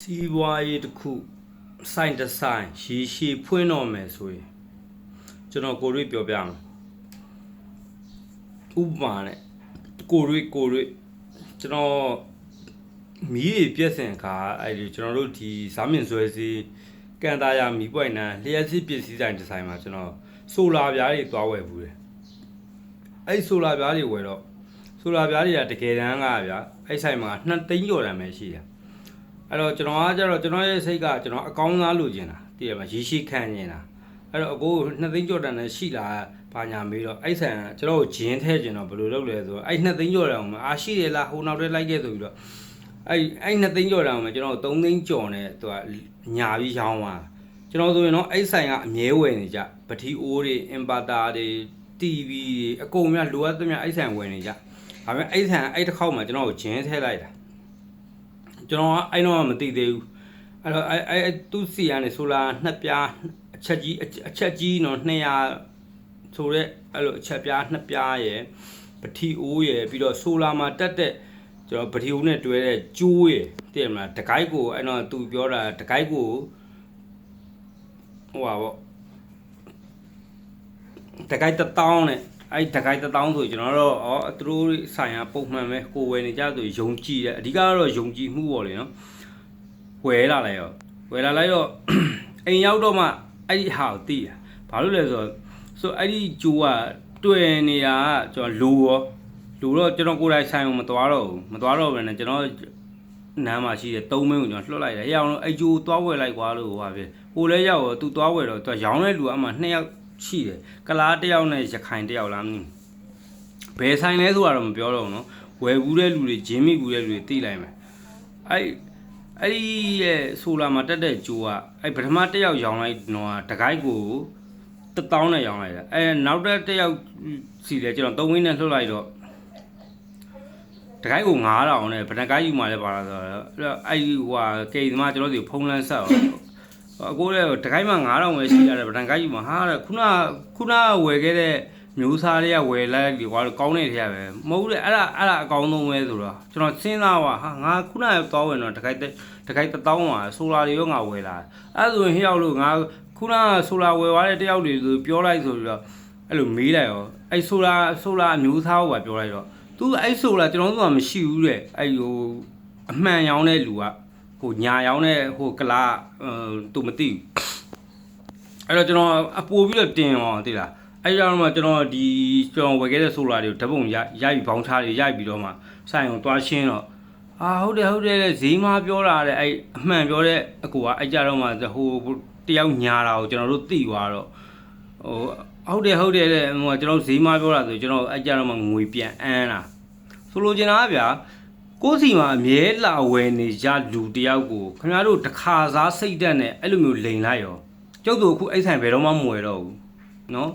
စီးပွားရေးတစ်ခုစိုင်းတစ်ဆိုင်ရေရှည်ဖွင့်တော့မယ်ဆိုရင်ကျွန်တော်ကိုရွေးပြောပြမယ်ဥပမာနဲ့ကိုရွေးကျွန်တော်မီးတွေပြည့်စင်ခါအဲ့ဒီကျွန်တော်တို့ဒီဇာမင်ဆွဲစီကန်တာယာမီးပွိုင်နန်းလျှက်စစ်ပစ္စည်းဆိုင်တစ်ဆိုင်မှာကျွန်တော်ဆိုလာပြားတွေသွားဝယ်ဘူးတယ်အဲ့ဆိုလာပြားတွေဝယ်တော့ဆိုလာပြားတွေကတကယ်တမ်းကဗျာအဲ့ဆိုင်မှာ2 သိန်းကျော်တန်ပဲရှိတယ်အဲ့တော့ကျွန်တော်ရဲ့စိတ်ကကျွန်တော်အကောင်းစားလိုချင်တာတည်ရမှာရေရှိခံနေတာအဲ့တော့အကို2 သိန်းကျော်တန်နဲ့ရှိလာဘာညာမေးတော့အဲ့ဆိုင်ကျွန်တော်ကိုဂျင်းထဲကျင်တော့ဘယ်လိုလုပ်လဲဆိုတော့အဲ့2 သိန်းကျော်တန်ကိုအာရှိတယ်လားဟိုနောက်ထဲလိုက်ခဲ့ဆိုပြီးတော့အဲ့2 သိန်းကျော်တန်ကိုကျွန်တော်3 သိန်းကျော်နဲ့သူကညာပြီးရောင်းသွားကျွန်တော်ဆိုရင်တော့အဲ့ဆိုင်ကအမြဲဝယ်နေကြပတိအိုးတွေအင်ပါတာတွေ TV တွေအကုန်များလိုအပ်သမျှအဲ့ဆိုင်ဝယ်နေကြဒါပေမဲ့အဲ့ဆိုင်အဲ့တစ်ခေါက်မှာကျွန်တော်ကိုဂျင်းထဲလိုက်တာကျွန်တော်ကအဲ့တော့မသိသေးဘူးအဲ့တော့အဲ့သူ့စီကနေဆိုလာ2 ပြားအချက်ကြီးနော်200ဆိုတဲ့အဲ့လိုအချက်ပြား2 ပြားရယ်ပတိအိုးရယ်ပြီးတော့ဆိုလာမှာတက်တဲ့ကျွန်တော်ပတိအိုးနဲ့တွဲတဲ့ကျိုးရယ်သိရမလားတကိုက်ကိုအဲ့တော့သူပြောတာတကိုက်ကိုဟိုပါပေါ့တကိုက်1000နဲ့အဲ့တကိုက်1000ဆိုကျွန်တော်တော့သူတို့ဆိုင်ရာပုံမှန်ပဲကိုဝယ်နေကြဆိုယုံကြည်တယ်အဓိကတော့ယုံကြည်မှုပေါ့လေနော်ဝယ်လာလိုက်တော့အိမ်ရောက်တော့မှအဲ့ဒီဟာကိုသိတာဘာလို့လဲဆိုအဲ့ဒီကျိုးကတွေ့နေတာကကျွန်တော်လိုတော့ကျွန်တော်ကိုယ်တိုင်ဆိုင်အောင်မသွားတော့ဘဲနဲ့ကျွန်တော်နားမှာရှိတဲ့3 မင်းကိုကျွန်တော်လွှတ်လိုက်တယ်ရအောင်လို့အဲ့ကျိုးသွားဝယ်လိုက်ကွာလို့ဟိုပါပဲဟိုလဲရောက်တော့သူသွားဝယ်တော့သူရောင်းတဲ့လူကအမှ2 ယောက်ရှိတယ်ကလား1 ယောက်နဲ့ရခိုင်1 ယောက်လားမသိဘယ်ဆိုင်လဲဆိုတာတော့မပြောတော့ဘူးနော်ဝယ်ဘူးတဲ့လူတွေဂျင်းမိဘူးတဲ့လူတွေသိလိုက်မယ်အဲ့ဒီရဲ့ဆိုလာမှာတက်တဲ့ကျိုးကအဲ့ပထမ1 ယောက်ရောင်းလိုက်တော့တကိုက်ကို1000နဲ့ရောင်းလိုက်တာအဲ့နောက်တဲ့1 ယောက်စီလဲကျွန်တော်3 ဝင်းနဲ့လှုပ်လိုက်တော့တကိုက်ကို9000နဲ့ဗနကိုက်ယူမှလည်းပါလာဆိုတော့အဲ့ဟိုဟာကေသမားကျွန်တော်တို့ဖုံးလန်းဆက်အောင်အကိုလည်းတကိုက်မှ9000ပဲရှိရတယ်ဗနကိုက်ယူမှဟာခုနဝယ်ခဲ့တဲ့မျိုးစားတွေကဝယ်လိုက်ဒီကွာကောင်းတဲ့ထရပဲမဟုတ်လေအဲ့ဒါအကောင်းဆုံးပဲဆိုတော့ကျွန်တော်စဉ်းစားပါဟာငါခုနကသွားဝင်တော့တကိုက်1000ပါဆိုလာတွေရောငါဝယ်လာအဲ့ဆိုရင်ဟိရောက်လို့ငါခုနကဆိုလာဝယ်သွားတဲ့တယောက်တွေဆိုပြောလိုက်ဆိုပြီးတော့အဲ့လိုမေးလိုက်ရောအဲ့ဆိုလာအမျိုးစားကိုပါပြောလိုက်တော့သူအဲ့ဆိုလာကျွန်တော်တို့ကမရှိဘူးတဲ့အဲ့ဟိုအမှန်ရောင်းတဲ့လူကဟိုညာရောင်းတဲ့ဟိုကလားသူမသိဘူးအဲ့တော့ကျွန်တော်အပိုးပြီးတော့တင်ရောသိလားအဲ့ကြောင့်မှကျွန်တော်ဝယ်ခဲ့တဲ့ဆိုလာတွေကိုဓာတ်ပုံရိုက်ပြီးဘောင်းချတွေရိုက်ပြီးတော့မှဆိုင်အောင်တွားရှင်းတော့ဟုတ်တယ်တဲ့ဈေးမပြောတာတဲ့အဲ့အမှန်ပြောတဲ့အကူကအဲ့ကြတော့မှဟိုတယောက်ညာတာကိုကျွန်တော်တို့သိသွားတော့ဟုတ်တယ်တဲ့ဟိုကျွန်တော်ဈေးမပြောတာဆိုကျွန်တော်အဲ့ကြတော့မှငွေပြန်အမ်းတာဆိုလိုချင်တာကဗျာကိုယ်စီမှာအမြဲလာဝယ်နေကြလူတယောက်ကိုခင်ဗျားတို့တခါစားစိတ်တက်နဲ့အဲ့လိုမျိုးလိန်လိုက်ရောကျုပ်တို့အခုအဲ့ဆိုင်ဘယ်တော့မှမဝယ်တော့ဘူးနော်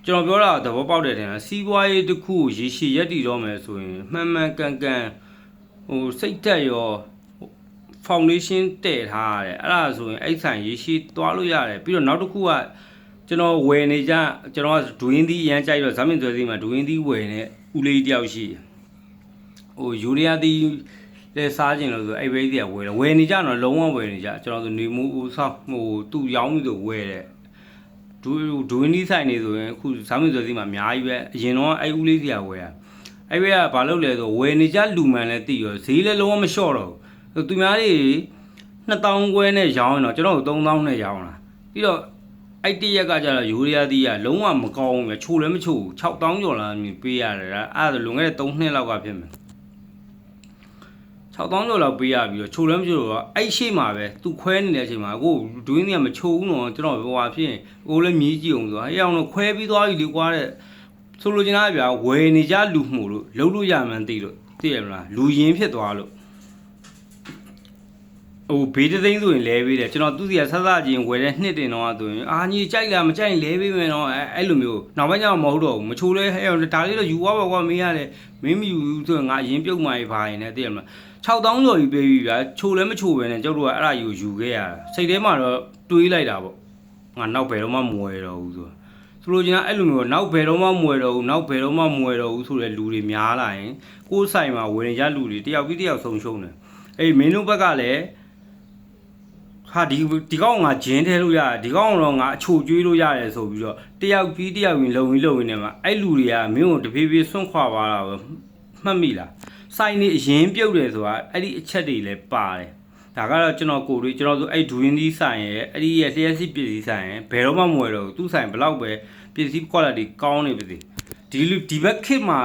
ကျွန်တော်ပြောတာသဘောပေါက်တယ်ထင်လားစီးပွားရေးတစ်ခုကိုရေရှည်ရက်တည်တော့မယ်ဆိုရင်မှန်ကန်ဟိုစိတ်တက်ရောဖောင်ဒေးရှင်းတည့်ထားရတယ်အဲ့ဒါဆိုရင်အဲ့ဆိုင်ရေရှည်သွားလို့ရတယ်ပြီးတော့နောက်တစ်ခုကကျွန်တော်ဝယ်နေကြကျွန်တော်ကဒူရင်းသီးအရန်ကြိုက်တော့ဇာမင်သွဲသီးမှာဒူရင်းသီးဝယ်နေဦးလေးတယောက်ရှိဟိုယူရီးယားသီးလဲစားခြင်းလို့ဆိုအဲ့ဘေးကြီးကဝယ်နေကြတော့လုံးဝဝယ်နေကြကျွန်တော်ဆိုနေမှုဦးဆောင်ဟိုသူ့ရောင်းပြီးတော့ဝယ်တယ်ဒူရင်းသီးဆိုင်နေဆိုရင်အခုဇာမင်သွဲသီးမှာအများကြီးပဲအရင်တော့အဲ့ဦးလေးစီကဝယ်ရအဲ့ဘေးကဘာလုပ်လဲဆိုဝယ်နေကြလူမှန်လဲသိရောဈေးလဲလုံးဝမလျှော့တော့ဘူးသူများတွေ2000 ခွဲနဲ့ရောင်းရင်တော့ကျွန်တော်တို့3000နဲ့ရောင်းလာပြီးတော့အဲ့တရက်ကကျတော့ယူရီးယားသီးကလုံးဝမကောင်းဘူးချိုလည်းမချိုဘူး6000ကျော်လာမြင်ပေးရတယ်အဲ့ဒါလွန်ခဲ့တဲ့3 နှစ်လောက်ကဖြစ်မယ်6000ကျော်လောက်ပေးရပြီးတော့ချိုလည်းမချိုတော့အဲ့ရှေ့မှာပဲသူခွဲနေတဲ့အချိန်မှာကိုဒွင်းတွေကမချိုဘူးနော်ကျွန်တော်ဟိုဟာဖြစ်ရင်ကိုလည်းမြည်ကြည့်အောင်ဆိုတော့အဲ့အောင်တော့ခွဲပြီးသွားပြီလေကွာတဲ့ဆိုလိုချင်တာဗျာဝယ်နေကြလူမှုလို့လုံးလို့ရမှန်းသိလို့သိရမလားလူရင်းဖြစ်သွားလို့ဟိုဘေးတသိန်းဆိုရင်လဲပေးတယ်ကျွန်တော်သူစီကဆက်ချင်းဝယ်တဲ့နှစ်တင်တော့ဆိုရင်ညီကြိုက်လားမကြိုက်လဲပေးမယ်တော့အဲ့လိုမျိုးနောက်ပိုင်းကျတော့မဟုတ်တော့ဘူးမချိုးလဲဟဲ့ဒါလေးတော့ယူသွားပါကွာမင်းရတယ်မင်းမယူဘူးဆိုရင်ငါအရင်ပြုတ်မှရပါရင်လည်းသိရမလား6000ကျော်ယူပေးပြီဗျာချိုးလဲမချိုးပဲနဲ့ကျုပ်တို့ကအဲ့ဒါယူခဲ့ရတာစိတ်ထဲမှာတော့တွေးလိုက်တာပေါ့ငါနောက်ဘယ်တော့မှမဝယ်တော့ဘူးဆိုလိုချင်တာအဲ့လိုမျိုးနောက်ဘယ်တော့မှမဝယ်တော့ဘူးဆိုတဲ့လူတွေများလာရင်ကိုယ်ဆိုင်မှာဝယ်နေကြလူတွေတယောက်ပြီးတယောက်ဆုံးရှုံးတယ် မင်းတို့ဘက်ကလည်းဟာဒီကောင်ငါဂျင်းထဲလို့ရတယ်ဒီကောင်တော့ငါအချိုကျွေးလို့ရတယ်ဆိုပြီးတော့တယောက်ပြီးတယောက်ရင်လုံရင်းနဲ့မှာအဲ့လူတွေကမင်းကိုတဖြည်းဖြည်းဆွန့်ခွာသွားတာပဲမှတ်မိလားစိုင်းနေအရင်ပြုတ်တယ်ဆိုတာအဲ့ဒီအချက်တွေလည်းပါတယ်ဒါကတော့ကျွန်တော်ကိုတွေကျွန်တော်ဆိုအဲ့ဒူရင်းဒီဆိုင်ရဲ့အဲ့ဒီရဲ့လျှက်စီပစ္စည်းဆိုင်ရဲ့ဘယ်တော့မှမဝယ်တော့သူ့ဆိုင်ဘလောက်ပဲပစ္စည်း quality ကောင်းနေပါစေဒီဘက်ခေတ်မှာ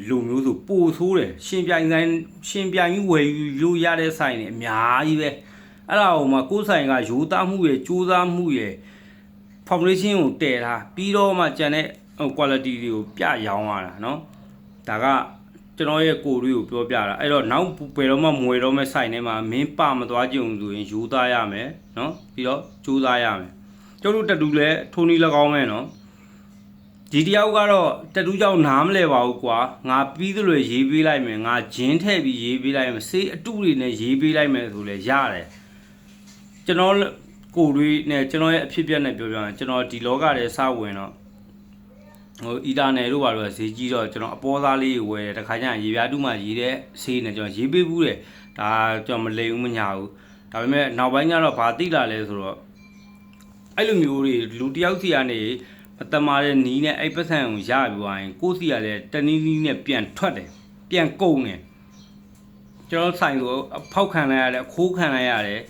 လူမျိုးဆိုပိုဆိုးတယ်ရှင်ပြိုင်ကြီးဝယ်ယူလို့ရတဲ့ဆိုင်တွေအများကြီးပဲအဲ့ဒါဟိုမှာကိုယ်ဆိုင်ကရိုးသားမှုရဲ့ကြိုးစားမှုရဲ့ foundation ကိုတည်ထားပြီးတော့မှကျန်တဲ့ quality တွေကိုပြရောင်းရတာเนาะဒါကကျွန်တော်ရဲ့ကိုယ်တွေကိုပြောပြတာအဲ့တော့နောက်ဘယ်တော့မှမဝယ်တော့မဲ့ဆိုင်ထဲမှာမင်းပမသွားကြုံဆိုရင်ရိုးသားရမယ်เนาะပြီးတော့ကြိုးစားရမယ်ကျတို့တက်တူလဲထိုးနီး၎င်းမဲ့เนาะဒီတယောက်ကတော့တက်တူးကြောင့်နားမလဲပါဘူးကွာငါပြီးသလိုရေးပေးလိုက်မယ်ငါဂျင်းထည့်ပြီးရေးပေးလိုက်မယ်စေးအတုတွေနဲ့ရေးပေးလိုက်မယ်ဆိုလဲရတယ်ကျွန်တော်ကိုယ်တွေနဲ့ကျွန်တော်ရဲ့အဖြစ်ပြက်နဲ့ပြောပြရင်ကျွန်တော်ဒီလောကထဲစဝင်တော့ဟိုအီတာနယ်တို့ဘာလို့ဈေးကြီးတော့ကျွန်တော်အပေါ်သားလေးဝယ်တယ်တခါကျရင်ရေပြားတူးမှရေးတဲ့ဆေးနဲ့ကျွန်တော်ရေးပေးဘူးတယ်ဒါကျွန်တော်မလိမ်ဘူးမညာဘူးဒါပေမဲ့နောက်ပိုင်းကျတော့ဘာသိလာလဲဆိုတော့အဲ့လိုမျိုးတွေလူတယောက်စီကနေမတမာတဲ့နီးနဲ့အဲ့ပတ်စံကိုရပြီးသွားရင်ကိုယ့်စီကလည်းတနီးနီးနဲ့ပြန်ထွက်တယ်ပြန်ကုန်တယ်ကျွန်တော်ဆိုင်ဆိုဖောက်ခံလိုက်ရတယ်အခိုးခံလိုက်ရတယ်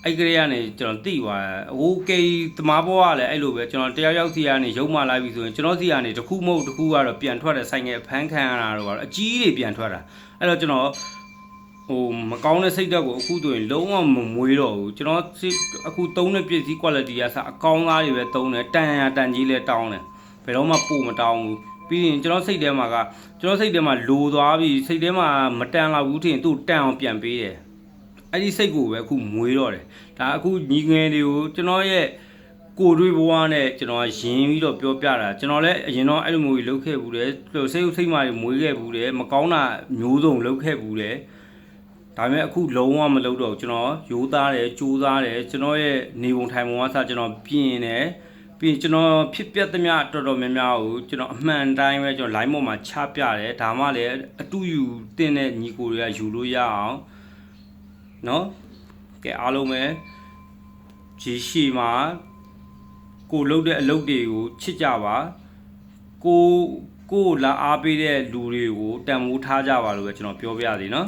အဲ့ကလေးကနေကျွန်တော်သိသွားတယ်ဟိုကေသမားဘောကလည်းအဲ့လိုပဲကျွန်တော်တယောက်စီကနေရုံမှလိုက်ပြီဆိုရင်ကျွန်တော်စီကနေတစ်ခုမဟုတ်တစ်ခုကတော့ပြန်ထွက်တယ်ဆိုင်ငယ်ဖမ်းခံရတာတော့အကြီးတွေပြန်ထွက်တာအဲ့တော့ကျွန်တော်ဟိုမကောင်းတဲ့စိတ်ဓာတ်ကိုအခုဆိုရင်လုံးဝမမွေးတော့ဘူးကျွန်တော်အခုသုံးတဲ့ပစ္စည်း quality ကစအကောင်းသားတွေပဲသုံးတယ်တန်ကြီးလဲတောင်းတယ်ဘယ်တော့မှပို့မတောင်းဘူးပြီးရင်ကျွန်တော်စိတ်ထဲမှာလိုသွားပြီစိတ်ထဲမှာမတန်တော့ဘူးထင်သူ့တန်အောင်ပြန်ပေးတယ်အဲ့ဒီစိတ်ကိုပဲအခုမွေးတော့တယ်ဒါအခုညီငယ်တွေကိုကျွန်တော်ရဲ့ကိုတွေးဘဝနဲ့ကျွန်တော်ရင်းပြီးတော့ပြောပြတာကျွန်တော်လည်းအရင်တော့အဲ့လိုမျိုးကြီးလုပ်ခဲ့ဘူးတယ်စိတ်မာတွေမွေးခဲ့ဘူးတယ်မကောင်းတာမျိုးစုံလုပ်ခဲ့ဘူးတယ်ဒါပေမဲ့အခုလုံးဝမလုပ်တော့ကျွန်တော်ရိုးသားတယ်ကြိုးစားတယ်ကျွန်တော်ရဲ့နေပုံထိုင်ပုံကစကျွန်တော်ပြင်တယ်ပြီးကျွန်တော်ဖြစ်ပျက်သမျှတော်တော်များများကိုကျွန်တော်အမှန်တိုင်းပဲကျွန်တော် line ပေါ်မှာချပြတယ်ဒါမှလည်းအတူယူတင်တဲ့ညီကိုတွေကယူလို့ရအောင်နော်ကဲအားလုံးပဲဂျီရှိမှာကိုလှုပ်တဲ့အလုပ်တွေကိုချစ်ကြပါကိုလာအားပေးတဲ့လူတွေကိုတန်ဖိုးထားကြပါလို့ပဲကျွန်တော်ပြောပြရစီနော်